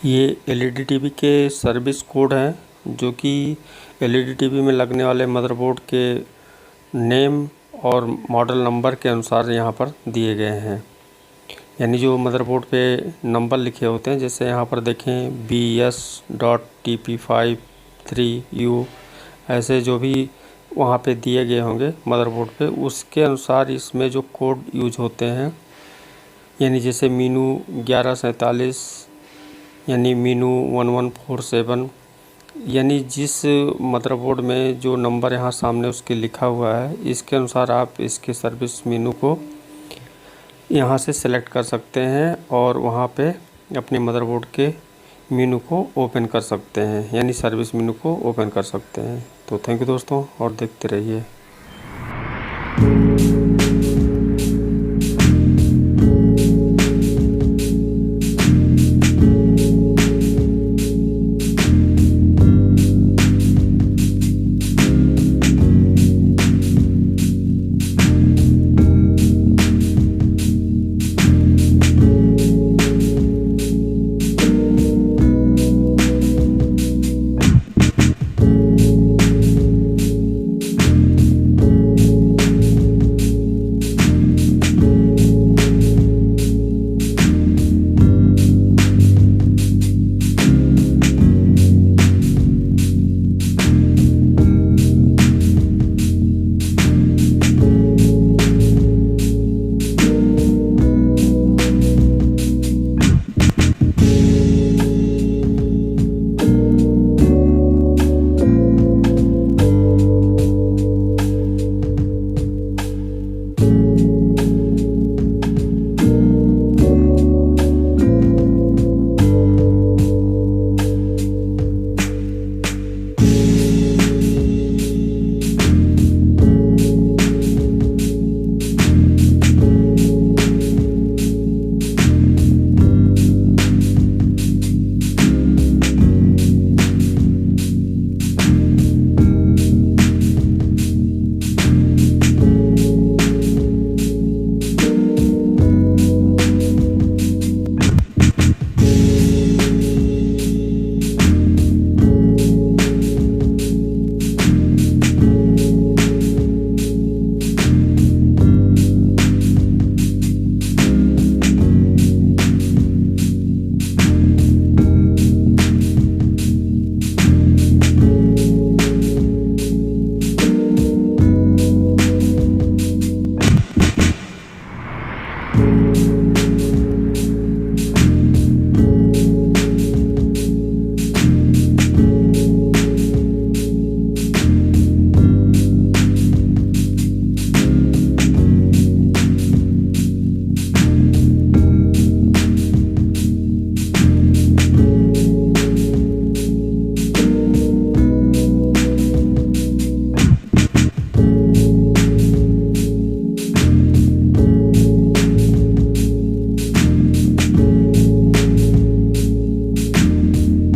ये LED TV के service code हैं जो कि एलईडी टीवी में लगने वाले मदरबोर्ड के नेम और मॉडल नंबर के अनुसार यहाँ पर दिए गए हैं। यानी जो मदरबोर्ड पे नंबर लिखे होते हैं, जैसे यहाँ पर देखें BS.TP53U, ऐसे जो भी वहाँ पे दिए गए होंगे मदरबोर्ड पे, उसके अनुसार इसमें जो कोड यूज होते हैं, यानी जैसे मीनू 1147, यानी मीनू 1147, यानी जिस मदरबोर्ड में जो नंबर यहाँ सामने उसके लिखा हुआ है, इसके अनुसार आप इसके सर्विस मीनू को यहाँ से सेलेक्ट कर सकते हैं और वहाँ पे अपने मदरबोर्ड के मीनू को ओपन कर सकते हैं, यानी सर्विस मीनू को ओपन कर सकते हैं। तो थैंक यू दोस्तों, और देखते रहिए।